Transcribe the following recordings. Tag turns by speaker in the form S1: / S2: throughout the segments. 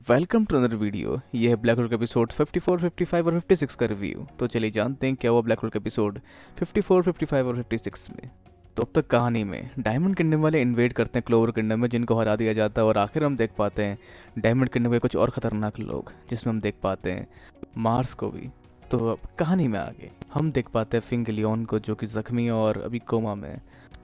S1: Welcome to another video. ये है black hole का एपिसोड 54, 55 और 56 का रिव्यू। तो चलिए जानते हैं क्या हुआ ब्लैक होल का एपिसोड 54, 55 और 56 में। तो अब तक कहानी में डायमंड किंगडम वाले इन्वेड करते हैं क्लोवर किंगडम में, जिनको हरा दिया जाता है। और आखिर हम देख पाते हैं डायमंड किंगडम के कुछ और ख़तरनाक लोग, जिसमें हम देख पाते हैं मार्स को भी। तो अब कहानी में आगे हम देख पाते हैं फिंगलियन को, जो कि ज़ख्मी और अभी कोमा में है,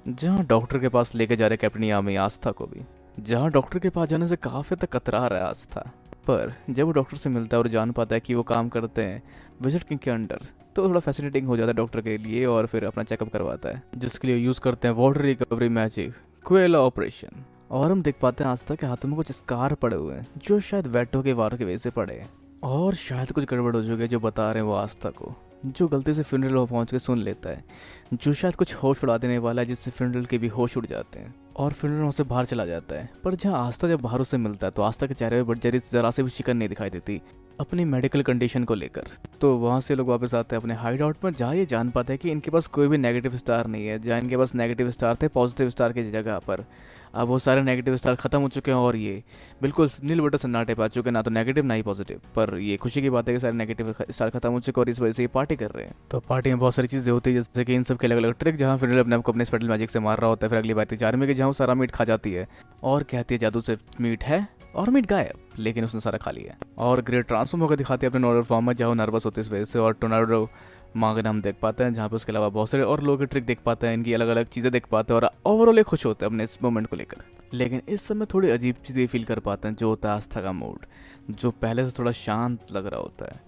S1: जहाँ डॉक्टर के पास लेके जा रहे कैप्टन यामी आस्था को भी, जहाँ डॉक्टर के पास जाने से काफ़ी तक कतरा रहा है आस्था। पर जब वो डॉक्टर से मिलता है और जान पाता है कि वो काम करते हैं विजिट किंग के अंडर, तो थोड़ा फैसिनेटिंग हो जाता है डॉक्टर के लिए। और फिर अपना चेकअप करवाता है, जिसके लिए यूज़ करते हैं वाटर रिकवरी मैजिक क्वेला ऑपरेशन। और हम देख पाते हैं आस्था के हाथों में कुछ स्कार पड़े हुए हैं, जो शायद वेटो के वार की वजह से पड़े हैं। और शायद कुछ गड़बड़ हो चुकी है, जो बता रहे हैं वो आस्था को, जो गलती से फ्यूनरल में पहुंच के सुन लेता है, जो शायद कुछ होश उड़ा देने वाला है, जिससे फ्यूनरल के भी होश उड़ जाते हैं और फ्यूनरल से बाहर चला जाता है। पर जहाँ आस्था जब बाहर उससे मिलता है तो आस्था के चेहरे पर जरा से भी शिकन नहीं दिखाई देती अपनी मेडिकल कंडीशन को लेकर। तो वहाँ से लोग वापस आते हैं अपने हाइड आउट में, जहाँ ये जान पाते हैं कि इनके पास कोई भी नेगेटिव स्टार नहीं है। जहाँ इनके पास नेगेटिव स्टार थे पॉजिटिव स्टार की जगह पर, अब वो सारे नेगेटिव स्टार खत्म हो चुके हैं और ये बिल्कुल नील बटे सन्नाटे पा चुके हैं, ना तो नेगेटिव ना ही पॉजिटिव। पर ये खुशी की बात है कि सारे नेगेटिव स्टार खत्म हो चुके हैं और इस वजह से ये पार्टी कर रहे हैं। तो पार्टी में बहुत सारी चीज़ें होती है, जैसे कि इन सब के अलग अलग ट्रिक, जहाँ फिर अपने आपको अपने स्पेशल मैजिक से मार रहा होता है। फिर अगली बात चार में कि जहाँ वो सारा मीट खा जाती है और कहती है जादू से मीट है और मीट गायब, लेकिन उसने सारा खा लिया। और ग्रेट ट्रांसफॉर्म होकर दिखाती है अपने नॉर्मल फॉर्म में, जहाँ वो नर्वस होती है इस वजह से। और टोर्नाडो मांगना हम देख पाते हैं, जहाँ पे उसके अलावा बहुत सारे और लोगों के ट्रिक देख पाते हैं, इनकी अलग अलग चीज़ें देख पाते हैं और ओवरऑल खुश होते हैं अपने इस मोमेंट को लेकर। लेकिन इस समय थोड़ी अजीब चीज़ें फील कर पाते हैं, जो होता है आस्था का मूड, जो पहले से थोड़ा शांत लग रहा होता है,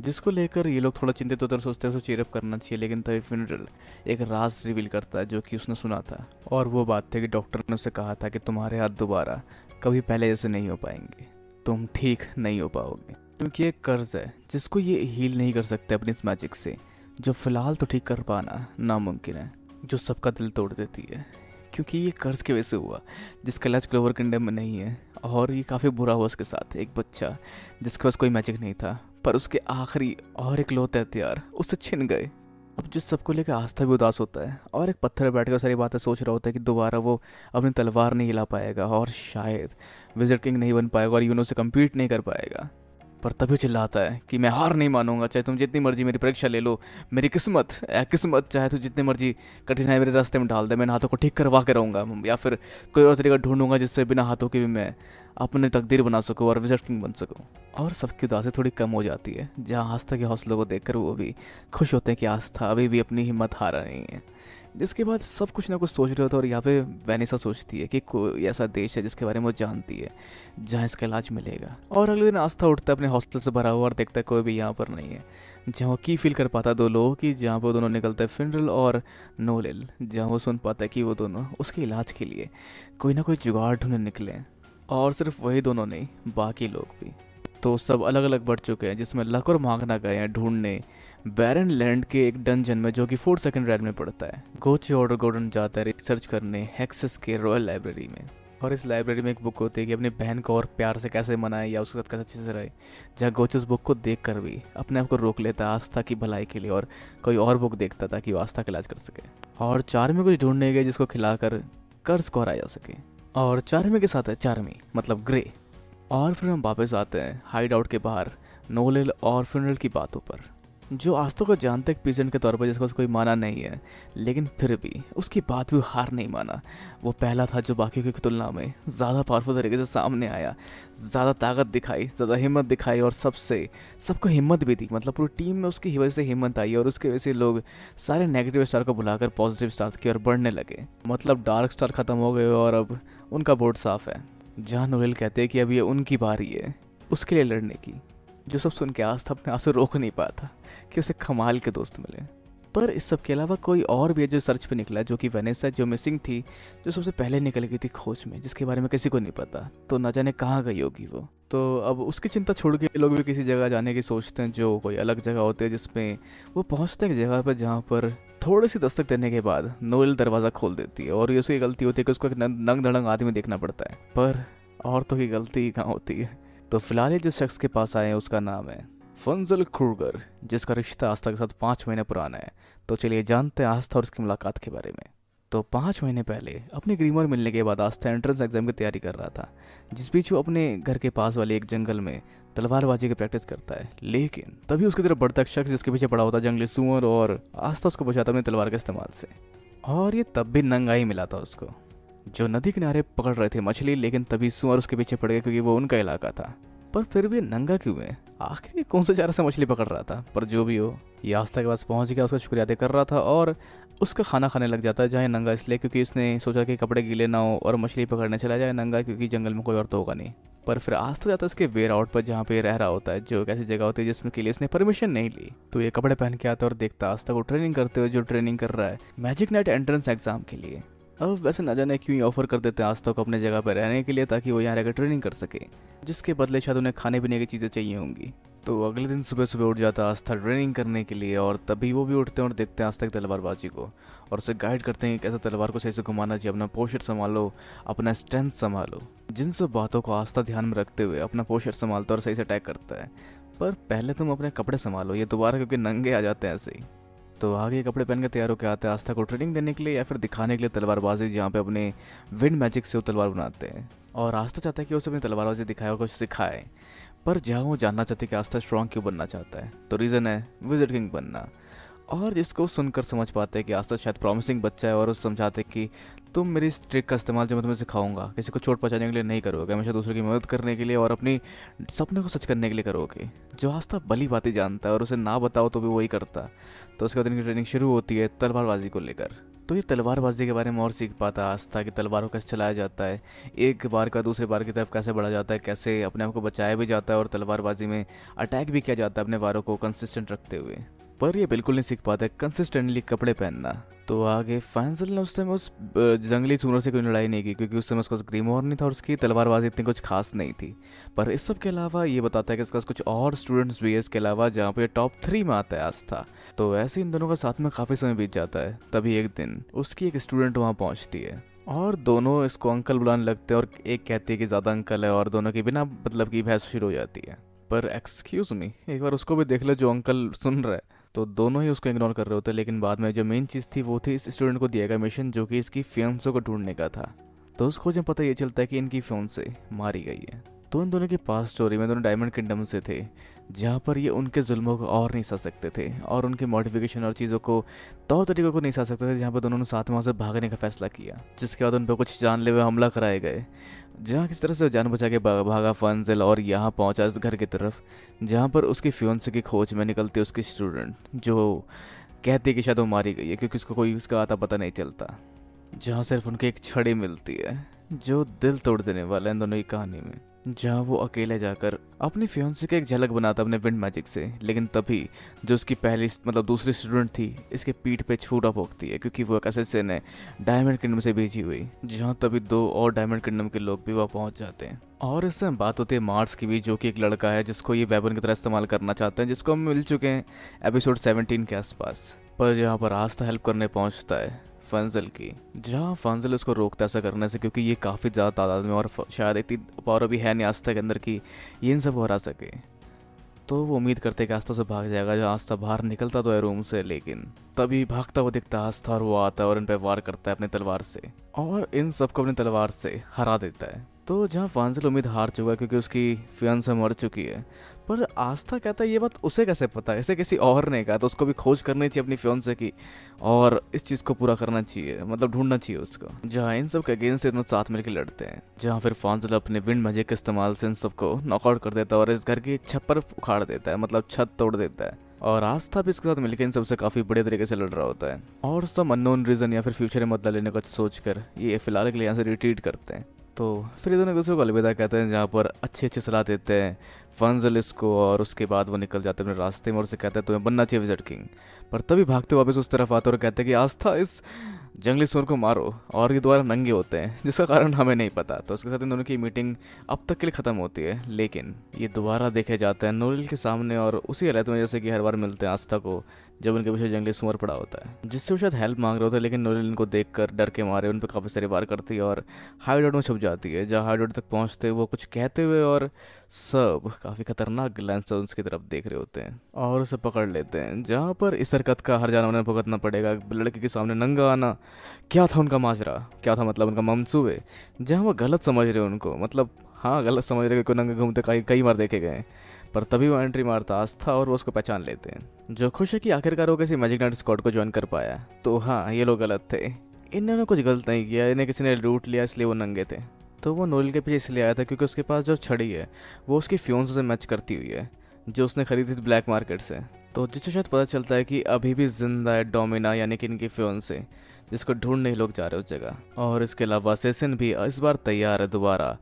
S1: जिसको लेकर ये लोग थोड़ा चिंतित होते और सोचते हैं उसे चीयरअप करना चाहिए। लेकिन तभी फ्यूनरल एक राज रिवील करता है, जो कि उसने सुना था। और वो बात थी कि डॉक्टर ने उसे कहा था कि तुम्हारे हाथ दोबारा कभी पहले जैसे नहीं हो पाएंगे, तुम ठीक नहीं हो पाओगे, क्योंकि एक कर्ज है जिसको ये हील नहीं कर सकते अपनी इस मैजिक से, जो फिलहाल तो ठीक कर पाना नामुमकिन है, जो सबका दिल तोड़ देती है। क्योंकि ये कर्ज की वजह से हुआ, जिसका इलाज क्लोवर किंगडम में नहीं है। और ये काफ़ी बुरा हुआ उसके साथ, एक बच्चा जिसके पास कोई मैजिक नहीं था, पर उसके आखिरी और एक लौते हथियार उससे छिन गए। अब जिस सबको लेकर आस्था भी उदास होता है और एक पत्थर बैठ कर सारी बातें सोच रहा होता है कि दोबारा वो अपनी तलवार नहीं हिला पाएगा और शायद विजिट किंग नहीं बन पाएगा और यूनो से कम्पीट नहीं कर पाएगा। पर तभी चिल्लाता है कि मैं हार नहीं मानूंगा, चाहे तुम जितनी मर्जी मेरी परीक्षा ले लो, मेरी किस्मत किस्मत चाहे तो जितनी मर्जी कठिनाई मेरे रास्ते में डाल दे, मैं हाथों को ठीक करवा के रहूँगा, या फिर कोई और तरीका ढूंढूंगा जिससे बिना हाथों के भी मैं अपनी तकदीर बना सकूँ और विजिट किंग बन सकूँ। और सबकी उदासी थोड़ी कम हो जाती है, जहाँ आस्था के हौसलों को देखकर वो भी खुश होते हैं कि आस्था अभी भी अपनी हिम्मत हारा नहीं है। जिसके बाद सब कुछ ना कुछ सोच रहे होते हैं। और यहाँ पे वेनिसा सोचती है कि कोई ऐसा देश है जिसके बारे में वो जानती है, जहाँ इसका इलाज मिलेगा। और अगले दिन आस्था उठता है अपने हॉस्टल से भरा हुआ और देखता है कोई भी यहाँ पर नहीं है, जहाँ वो की फील कर पाता है दो लोगों की, जहाँ वो दोनों निकलते हैं फिनरल और नोलिल, जहाँ वो सुन पाता है कि वो दोनों उसके इलाज के लिए कोई ना कोई जुगाड़ ढूंढने निकले। और सिर्फ वही दोनों नहीं, बाकी लोग भी तो सब अलग अलग बढ़ चुके हैं, जिसमें लक और मांगना गए हैं ढूंढने बैरन लैंड के एक डंजन में, जो कि 4 सेकंड रेड में पड़ता है। गोचे ऑर्डर गोल्डन जाता है रिसर्च करने हेक्सेस के रॉयल लाइब्रेरी में। और इस लाइब्रेरी में एक बुक होती है कि अपनी बहन को और प्यार से कैसे मनाए या उसके साथ कैसे अच्छे से रहे, जहाँ गोचे उस बुक को देख कर भी अपने आप को रोक लेता आस्था की भलाई के लिए और कोई और बुक देखता था कि वो आस्था का इलाज कर सके। और चार्मी कुछ ढूंढने गए जिसको खिलाकर कर्ज को हराया जा सके। और चार्मी के साथ है चार्मी मतलब ग्रे। और फिर हम वापस आते हैं हाइड आउट के बाहर नोलिल और फ्यूनरल की बातों पर, जो आस्था को जानते एक पीजेंट के तौर पर जिसको कोई माना नहीं है, लेकिन फिर भी उसकी बात भी हार नहीं माना। वो पहला था जो बाकी की तुलना में ज़्यादा पावरफुल तरीके से सामने आया, ज़्यादा ताकत दिखाई, ज़्यादा हिम्मत दिखाई और सबको हिम्मत भी दी। मतलब पूरी टीम में उसकी वजह से हिम्मत आई और उसकी वजह से लोग सारे नेगेटिव स्टार को बुलाकर पॉजिटिव स्टार की ओर बढ़ने लगे। मतलब डार्क स्टार ख़त्म हो गए और अब उनका बोर्ड साफ है। जहाँ नोएल कहते हैं कि अब ये उनकी बारी है उसके लिए लड़ने की, जो सब सुन के आस्था अपने आंसू रोक नहीं पाता कि उसे कमाल के दोस्त मिले। पर इस सब के अलावा कोई और भी है जो सर्च पे निकला, जो कि वेनेसा जो मिसिंग थी, जो सबसे पहले निकल गई थी खोज में, जिसके बारे में किसी को नहीं पता, तो न जाने कहाँ गई होगी वो। तो अब उसकी चिंता छोड़ के लोग भी किसी जगह जाने की सोचते हैं, जो कोई अलग जगह होती है, जिसमें वो पहुँचते हैं एक जगह पर जहाँ पर थोड़ी सी दस्तक देने के बाद नोएल दरवाज़ा खोल देती है। और ये उसकी गलती होती है कि उसको एक नंग धड़ंग आदमी देखना पड़ता है, पर औरतों की गलती ही कहाँ होती है। तो फिलहाल ये जिस शख्स के पास आए हैं उसका नाम है फंजल क्रूगर, जिसका रिश्ता आस्था के साथ 5 महीने पुराना है। तो चलिए जानते हैं आस्था और उसकी मुलाकात के बारे में। तो 5 महीने पहले अपने ग्रीमर मिलने के बाद आस्था एंट्रेंस एग्जाम की तैयारी कर रहा था, जिस बीच वो अपने घर के पास वाले एक जंगल में तलवारबाजी की प्रैक्टिस करता है। लेकिन तभी उसकी तरफ बढ़ता एक शख्स जिसके पीछे पड़ा होता जंगली सुअर, और आस्था उसको बचाता अपनी तलवार के इस्तेमाल से। और ये तब भी नंगा ही मिला था उसको, जो नदी किनारे पकड़ रहे थे मछली, लेकिन तभी सुअर उसके पीछे पड़ गया क्योंकि वो उनका इलाका था। पर फिर भी नंगा क्यों है? आखिर ये कौन से चारा से मछली पकड़ रहा था? पर जो भी हो, ये आस्था के पास पहुंच गया, उसका शुक्रिया अदा कर रहा था और उसका खाना खाने लग जाता है। जहाँ नंगा इसलिए क्योंकि उसने सोचा कि कपड़े गीले ना हो और मछली पकड़ने चला जाए नंगा, क्योंकि जंगल में कोई और तो होगा नहीं। पर फिर आस्था जाता है इसके वेयर आउट पर, जहाँ पे रह रहा होता है, जो एक ऐसी जगह होती है जिसमें के लिए इसने परमिशन नहीं ली। तो ये कपड़े पहन के आता है और देखता आस्था को ट्रेनिंग करते हुए, जो ट्रेनिंग कर रहा है मैजिक नाइट एंट्रेंस एग्जाम के लिए। अब वैसे न जाने क्यों ऑफर कर देते हैं आस्था को अपने जगह पर रहने के लिए, ताकि वो यहाँ रहकर ट्रेनिंग कर सके, जिसके बदले शायद उन्हें खाने पीने की चीज़ें चाहिए होंगी। तो अगले दिन सुबह सुबह उठ जाता आस्था ट्रेनिंग करने के लिए, और तभी वो भी उठते हैं और देखते हैं आस्था की तलवारबाजी को, और उसे गाइड करते हैं कि कैसे तलवार को सही से घुमाना चाहिए, अपना पोस्चर संभालो, अपना स्ट्रेंथ संभालो। जिन सब बातों को आस्था ध्यान में रखते हुए अपना पोस्चर संभालता और सही से अटैक करता है। पर पहले तुम अपने कपड़े संभालो, ये दोबारा क्योंकि नंगे आ जाते हैं ऐसे ही। तो आगे कपड़े पहन के तैयार होकर आते हैं आस्था को ट्रेनिंग देने के लिए या फिर दिखाने के लिए तलवारबाजी, जहाँ पे अपने विंड मैजिक से वो तलवार बनाते हैं। और आस्था चाहता है कि उसे अपनी तलवारबाजी दिखाए और कुछ सिखाए। पर जहाँ वो जानना चाहते कि आस्था स्ट्रॉन्ग क्यों बनना चाहता है, तो रीज़न है विज़र्ड किंग बनना। और जिसको सुनकर समझ पाते हैं कि आस्था शायद प्रॉमिसिंग बच्चा है, और उसे समझाते कि तुम मेरी इस ट्रिक का इस्तेमाल जो मैं तुम्हें सिखाऊंगा किसी को चोट पहुंचाने के लिए नहीं करोगे, हमेशा दूसरों की मदद करने के लिए और अपनी सपने को सच करने के लिए करोगे। जो आस्था भली बातें जानता है और उसे ना बताओ तो भी वही करता। तो उसके बाद इनकी ट्रेनिंग शुरू होती है तलवारबाजी को लेकर। तो ये तलवारबाजी के बारे में और सीख पाता आस्था कि तलवारों कैसे चलाया जाता है, एक बार का दूसरे बार की तरफ कैसे बढ़ा जाता है, कैसे अपने आप को बचाया भी जाता है और तलवारबाजी में अटैक भी किया जाता है अपने वारों को कंसिस्टेंट रखते हुए। पर ये बिल्कुल नहीं सीख पाते कंसिस्टेंटली कपड़े पहनना। तो आगे फैंजल ने उस समय उस जंगली सूअर से कोई लड़ाई नहीं की, क्योंकि उस समय उसका ग्रीमोर नहीं था और उसकी तलवारबाजी इतनी कुछ खास नहीं थी। पर इस सब के अलावा ये बताता है कि इसका कुछ और स्टूडेंट्स भी है इसके अलावा, जहाँ पे टॉप 3 में आता है आस्था। तो ऐसे इन दोनों का साथ में काफ़ी समय बीत जाता है। तभी एक दिन उसकी एक स्टूडेंट वहाँ पहुँचती है और दोनों इसको अंकल बुलाने लगते हैं, और एक कहती है कि ज़्यादा अंकल है, और दोनों की बिना मतलब की बहस शुरू हो जाती है। पर एक्सक्यूज़ मी, एक बार उसको भी देख लो जो अंकल सुन रहा है। तो दोनों ही उसको इग्नोर कर रहे होते हैं, लेकिन बाद में जो मेन चीज़ थी वो थी इस स्टूडेंट को दिया गया मिशन, जो कि इसकी फियांसे को ढूंढने का था। तो उस खोज में पता ये चलता है कि इनकी फियांसे मारी गई है। तो इन दोनों की पास्ट स्टोरी में दोनों डायमंड किंगडम से थे, जहाँ पर ये उनके जुल्मों को और नहीं सह सकते थे और उनके मॉडिफिकेशन और चीज़ों को तौर तरीकों को नहीं सह सकते थे, जहाँ पर दोनों ने साथ में वहाँ से भागने का फैसला किया, जिसके बाद उन पर कुछ जानलेवा हमला कराए गए। जहाँ किस तरह से जान बचा के भागा फंजिल और यहाँ पहुँचा इस घर की तरफ, जहाँ पर उसकी फियांसे की खोज में निकलती है उसकी स्टूडेंट, जो कहती है कि शायद वो मारी गई है क्योंकि उसको कोई उसका आता पता नहीं चलता। जहाँ सिर्फ उनकी एक छड़ी मिलती है जो दिल तोड़ देने वाला है इन दोनों की कहानी में, जहाँ वो अकेले जाकर अपनी फियांसे की एक झलक बनाता अपने विंड मैजिक से। लेकिन तभी जो उसकी पहली मतलब दूसरी स्टूडेंट थी इसके पीठ पे छुरा भोंकती है, क्योंकि वो एक असिस्टेंट है डायमंड किंगडम से भेजी हुई। जहाँ तभी 2 और डायमंड किंगडम के लोग भी वहाँ पहुँच जाते हैं। और इससे बात होती है मार्स की भी, जो कि एक लड़का है जिसको ये वेपन की तरह इस्तेमाल करना चाहते हैं, जिसको हम मिल चुके हैं एपिसोड 17 के आसपास। पर जहाँ पर आस्था हेल्प करने पहुँचता है फंजल की, जहाँ फंजल उसको रोकता है ऐसा करने से, क्योंकि ये काफ़ी ज़्यादा तादाद में और शायद इतनी पावर भी है नहीं आस्था के अंदर कि ये इन सबको हरा सके। तो वो उम्मीद करते कि आस्था से भाग जाएगा। जहाँ आस्था बाहर निकलता तो है रूम से, लेकिन तभी भागता हुआ दिखता आस्था और वो आता है और इन पर वार करता है अपनी तलवार से और इन सबको अपनी तलवार से हरा देता है। तो जहाँ फंजल उम्मीद हार चुका है क्योंकि उसकी फियांसे मर चुकी है, पर आस्था कहता है ये बात उसे कैसे पता है, इसे किसी और ने कहा, तो उसको भी खोज करनी चाहिए अपनी फियांसे की और इस चीज़ को पूरा करना चाहिए, मतलब ढूंढना चाहिए उसको। जहाँ इन सब के अगेंस्ट दोनों साथ मिलकर लड़ते हैं, जहाँ फिर फंजल अपने विंड मैजिक के इस्तेमाल से इन सबको नॉकआउट कर देता है और इस घर की छप्पर उखाड़ देता है, मतलब छत तोड़ देता है। और आस्था भी इसके साथ मिलकर इन सबसे काफ़ी बड़े तरीके से लड़ रहा होता है और सब अननोन रीज़न या फिर फ्यूचर में बदला लेने का सोचकर ये फिलहाल के लिए यहाँ से रिट्रीट करते हैं। तो फिर ये दोनों एक दूसरे को अलविदा कहते हैं, जहाँ पर अच्छी अच्छी सलाह देते हैं फंजल इसको, और उसके बाद वो निकल जाते हैं अपने रास्ते में और उसे कहते हैं तुम्हें बनना चाहिए विज़र्ड किंग। पर तभी भागते वापस उस तरफ आते और कहते हैं कि आस्था इस जंगली सुअर को मारो, और ये दोबारा नंगे होते हैं जिसका कारण हमें नहीं पता। तो उसके साथ इन दोनों की मीटिंग अब तक के लिए ख़त्म होती है, लेकिन ये दोबारा देखे जाते हैं नोरिल के सामने और उसी हालत में जैसे कि हर बार मिलते हैं आस्था को, जब उनके पीछे जंगली सुअर पड़ा होता है, जिससे वो शायद हेल्प मांग रहे होते हैं। लेकिन नोएल इनको देखकर डर के मारे उन पर काफ़ी सारी वार करती है और हाइड में छुप जाती है, जहाँ हाइड तक पहुँचते वो कुछ कहते हुए और सब काफ़ी खतरनाक ग्लैंस से उसकी तरफ देख रहे होते हैं और उसे पकड़ लेते हैं, जहाँ पर इस हरकत का हर जानवर ने भुगतना पड़ेगा। लड़के के सामने नंगा आना, क्या था उनका माजरा, क्या था मतलब उनका मंसूबे, जहाँ वो गलत समझ रहे उनको, मतलब हाँ गलत समझ रहे, कोई नंगे घूमते कई बार देखे गए हैं। पर तभी वो एंट्री मारता आस्था और वो उसको पहचान लेते हैं, जो खुश है कि आखिरकार वो किसी मैजिक नाइट स्क्वाड को ज्वाइन कर पाया। तो हाँ, ये लोग गलत थे, इन्होंने कुछ गलत नहीं किया, इन्हें किसी ने लूट लिया इसलिए वो नंगे थे। तो वो नोएल के पीछे इसलिए आया था क्योंकि उसके पास जो छड़ी है वो उसकी फ्योन्स से मैच करती हुई है, जो उसने खरीदी थी ब्लैक मार्केट से। तो जिससे शायद पता चलता है कि अभी भी जिंदा है डोमिना, यानी कि इनकी फ्योन्से, जिसको ढूंढने ही लोग जा रहे उस जगह। और इसके अलावा असेसिन भी इस बार तैयार है दोबारा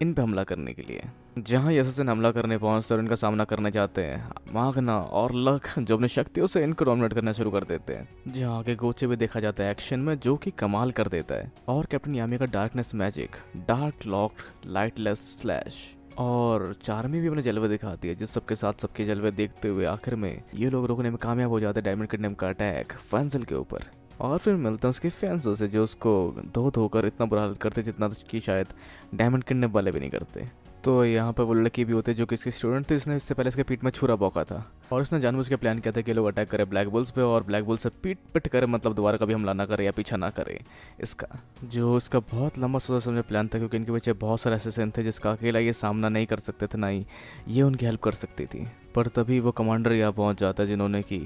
S1: इन पे हमला करने के लिए। जहाँ ये असेसिन हमला करने पहुँचते और इनका सामना करने जाते हैं, मागना और लक जो अपनी शक्तियों से इनको डोमिनेट करना शुरू कर देते हैं। जहाँ आगे गोचे भी देखा जाता है एक्शन में, जो कि कमाल कर देता है। और कैप्टन यामी का darkness magic, dark lock lightless slash और चार्मी भी अपने जलवे दिखाती है, जिस सबके साथ सबके जलवे देखते हुए आखिर में ये लोग रोकने में कामयाब हो जाते हैं डायमंड किंगडम का अटैक फेंसल के ऊपर। और फिर मिलते हैं उसके फैंसों से, जो उसको धो धोकर इतना बुरा हालत करते जितना कि शायद डायमंड किंगडम वाले भी नहीं करते। तो यहाँ पर वो लड़की भी होते जो कि इसकी स्टूडेंट थे, इसने इससे पहले इसके पीठ में छुरा भौंका था और उसने जानबूझ के प्लान किया था कि लोग अटैक करें ब्लैक बुल्स पे और ब्लैक बुल से पीट पिट करे, मतलब दोबारा कभी हमला ना करे या पीछा ना करे इसका। जो इसका बहुत लंबा सोचा समझा प्लान था, क्योंकि इनके पीछे बहुत सारे असिस्टेंट थे जिसका अकेला ये सामना नहीं कर सकते थे, ना ही ये उनकी हेल्प कर सकती थी। पर तभी वो कमांडर यहाँ पहुँच जाता है जिन्होंने की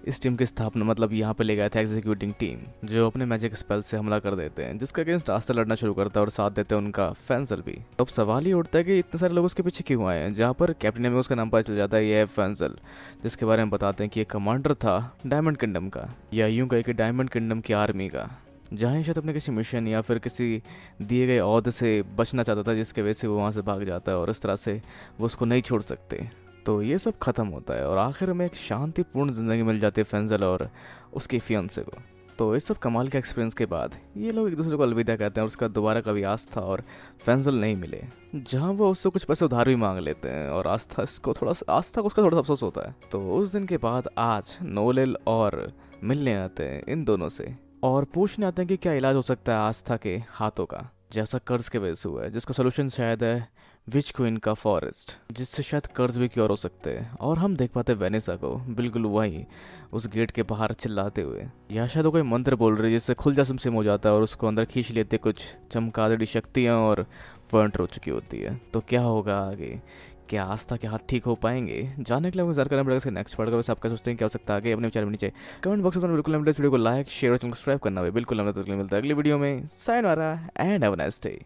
S1: इस टीम की स्थापना, मतलब यहाँ पे ले गया था एग्जीक्यूटिंग टीम, जो अपने मैजिक स्पेल से हमला कर देते हैं, जिसके अगेंस्ट आस्था लड़ना शुरू करता है और साथ देते हैं उनका फेंसल भी। तो अब सवाल ये उठता है कि इतने सारे लोग उसके पीछे क्यों आए हैं, जहाँ पर कैप्टन में उसका नाम पता चल जाता है ये है फेंसल, जिसके बारे में बताते हैं कि ये कमांडर था डायमंड किंगडम का, या यूं कहे कि डायमंड किंगडम की आर्मी का, जहाँ शायद अपने किसी मिशन या फिर किसी दिए गए ओहदे से बचना चाहता था, जिसके वजह से वो वहाँ से भाग जाता है और इस तरह से वो उसको नहीं छोड़ सकते। तो ये सब खत्म होता है और आखिर में एक शांतिपूर्ण ज़िंदगी मिल जाती है फेंसल और उसकी फियांसे को। तो इस सब कमाल के एक्सपीरियंस के बाद ये लोग एक दूसरे को अलविदा कहते हैं और उसका दोबारा कभी आस्था और फेंसल नहीं मिले, जहाँ वो उससे कुछ पैसे उधार भी मांग लेते हैं और आस्था को उसका थोड़ा अफसोस होता है। तो उस दिन के बाद आज नोएल और मिलने आते हैं इन दोनों से और पूछने आते हैं कि क्या इलाज हो सकता है आस्था के हाथों का, जैसा कर्ज के वजह से हुआ है, जिसका सोल्यूशन शायद है विच क्वीन का फॉरेस्ट, जिससे शायद कर्ज भी क्योर हो सकते हैं। और हम देख पाते हैं वेनिसा को बिल्कुल वहीं उस गेट के बाहर चिल्लाते हुए, या शायद वो कोई मंत्र बोल रही है जिससे खुल जा सिम हो जाता है और उसको अंदर खींच लेते कुछ चमकादड़ी शक्तियाँ और वो एंटर हो चुकी होती है। तो क्या होगा आगे, क्या आस्था के हाथ ठीक हो पाएंगे, जानने के लिए इंतजार करना पड़ेगा इसके नेक्स्ट पार्ट का। वैसे आप क्या सोचते हैं, क्या हो सकता है आगे, अपने विचार में नीचे कमेंट बॉक्स में बिल्कुल इस वीडियो को लाइक शेयर और सब्सक्राइब करना है बिल्कुल। हमें तो मिलता है अगली वीडियो में। साइन वारा and have a nice day.